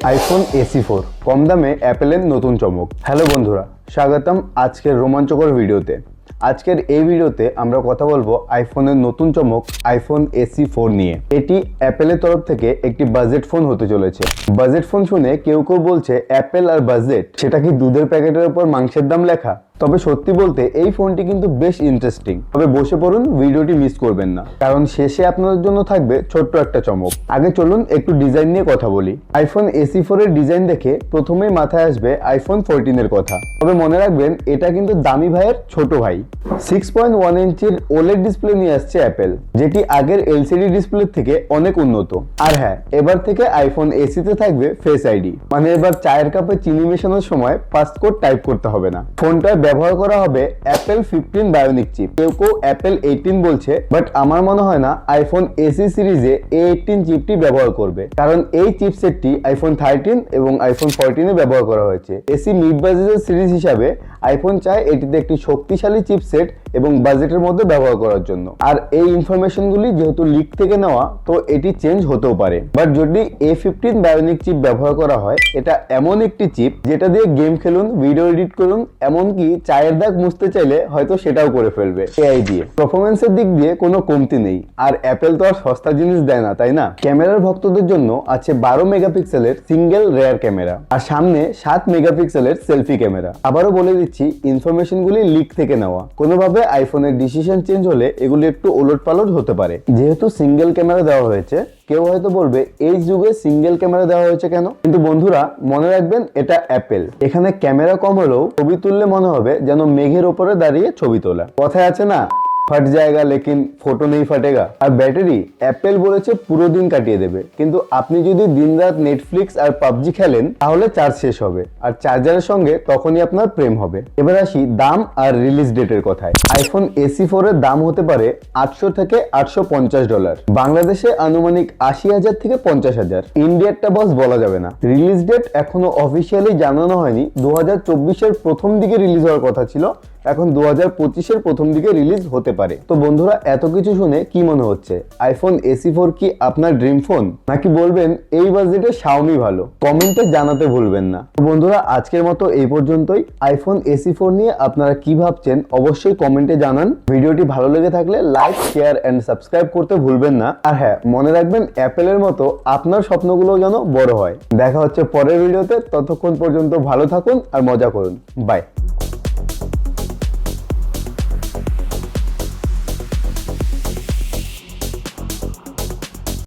IPhone SE4 কম দামে অ্যাপেলের নতুন চমক। হ্যালো বন্ধুরা, স্বাগতম আজকের রোমাঞ্চকর ভিডিওতে। আজকের এই ভিডিওতে আমরা কথা বলবো আইফোনের নতুন চমক আইফোন SE4 নিয়ে। এটি অ্যাপেলের তরফ থেকে একটি বাজেট ফোন হতে চলেছে। বাজেট ফোন শুনে কেউ কেউ বলছে অ্যাপেল আর বাজেট, সেটা কি দুধের প্যাকেটের উপর মাংসের দাম লেখা? তবে সত্যি বলতে এই ফোনটি কিন্তু বেশ ইন্টারেস্টিং। তবে বসে পড়ুন, ভিডিওটি মিস করবেন না, কারণ শেষে আপনাদের জন্য থাকবে ছোট্ট একটা চমক। আগে চলুন একটু ডিজাইন নিয়ে কথা বলি। আইফোন SE4 এর ডিজাইন দেখে প্রথমেই মাথায় আসবে আইফোন 14 এর কথা। তবে মনে রাখবেন এটা কিন্তু দামি ভাইয়ের ছোট ভাই। 6.1 ইঞ্চির OLED ডিসপ্লে নিয়ে আসছে অ্যাপেল, যেটি আগের LCD ডিসপ্লে থেকে অনেক উন্নত। আর হ্যাঁ, এবার থেকে আইফোন SE তে থাকবে ফেস আইডি, মানে এবার চায়ের কাপে চিনি মেশানোর সময় পাসকোড টাইপ করতে হবে না। ফোনটা ব্যবহার করা হবে অ্যাপেল 15 বায়োনিক চিপ। কেউ কেউ অ্যাপেল 18 বলছে, বাট আমার মনে হয় না আইফোন SE সিরিজে A18 চিপটি ব্যবহার করবে, কারণ এই চিপসেটটি আইফোন 13 এবং আইফোন 14 এ ব্যবহার করা হয়েছে। SE মিড বাজেটের সিরিজ হিসাবে আইফোন চায় এটিতে একটি শক্তিশালী চিপসেট এবং বাজেটের মধ্যে ব্যবহার করার জন্য। আর এই ইনফরমেশনগুলি যেহেতু লিক থেকে নেওয়া, তো এটি চেঞ্জ হতেও পারে। বাট যদি A15 বায়োনিক চিপ ব্যবহার করা হয়, এটা এমন একটি চিপ যেটা দিয়ে গেম খেলুন, ভিডিও এডিট করুন, এমনকি চায়ের দাগ মুছতে চাইলে হয়তো সেটাও করে ফেলবে AI দিয়ে। পারফরমেন্সের দিক দিয়ে কোনো কমতি নেই, আর অ্যাপেল তো আর সস্তা জিনিস দেয় না, তাই না? ক্যামেরার ভক্তদের জন্য আছে 12 মেগাপিক্সেলের সিঙ্গেল রেয়ার ক্যামেরা, আর সামনে 7 মেগাপিক্সেলের সেলফি ক্যামেরা। আবারও বলে দিচ্ছি, ইনফরমেশনগুলি লিক থেকে নেওয়া। কোনোভাবে আইফোনের ডিসিশন চেঞ্জ হলে এগুলি একটু ওলটপালট হতে পারে। যেহেতু সিঙ্গেল ক্যামেরা দেওয়া হয়েছে, কেউ হয়তো বলবে এই যুগে সিঙ্গেল ক্যামেরা দেওয়া হয়েছে কেন? কিন্তু বন্ধুরা মনে রাখবেন, এটা অ্যাপেল। এখানে ক্যামেরা কম হলেও ছবি তুললে মনে হবে যেন মেঘের ওপরে দাঁড়িয়ে ছবি তোলা। কথায় আছে না, ফট জায়গা লেকিন ফটো নেই ফাটেগা। আর ব্যাটারি অ্যাপেল বলেছে পুরো দিন কাটিয়ে দেবে, কিন্তু আপনি যদি দিনরাত নেটফ্লিক্স আর পাবজি খেলেন তাহলে চার্জ শেষ হবে, আর চার্জারের সঙ্গে তখনই আপনার প্রেম হবে। এবার আসি দাম আর রিলিজ ডেটের কথায়। আইফোন SE4 এর দাম হতে পারে $800 থেকে $850। বাংলাদেশে আনুমানিক 80,000 থেকে 50,000। ইন্ডিয়ারটা বস বলা যাবে না। রিলিজ ডেট এখনো অফিসিয়ালি জানানো হয়নি। 2024 প্রথম দিকে রিলিজ হওয়ার কথা ছিল, এখন 2025 প্রথম দিকে রিলিজ হতে পারে। তো বন্ধুরা, এত কিছু শুনে কি মনে হচ্ছে? আইফোন SE4 কি আপনার ড্রিম ফোন, নাকি বলবেন এই বাজেটে Xiaomi ভালো? কমেন্টে জানাতে ভুলবেন না। তো বন্ধুরা, আজকের মতো এই পর্যন্তই। আইফোন SE4 নিয়ে আপনারা কি ভাবছেন অবশ্যই কমেন্টে জানান। ভিডিওটি ভালো লেগে থাকলে লাইক, শেয়ার এন্ড সাবস্ক্রাইব করতে ভুলবেন না। আর হ্যাঁ, মনে রাখবেন অ্যাপেলের মতো আপনার স্বপ্নগুলো যেন বড় হয়। দেখা হচ্ছে পরের ভিডিওতে। ততক্ষণ পর্যন্ত ভালো থাকুন আর মজা করুন। বাই।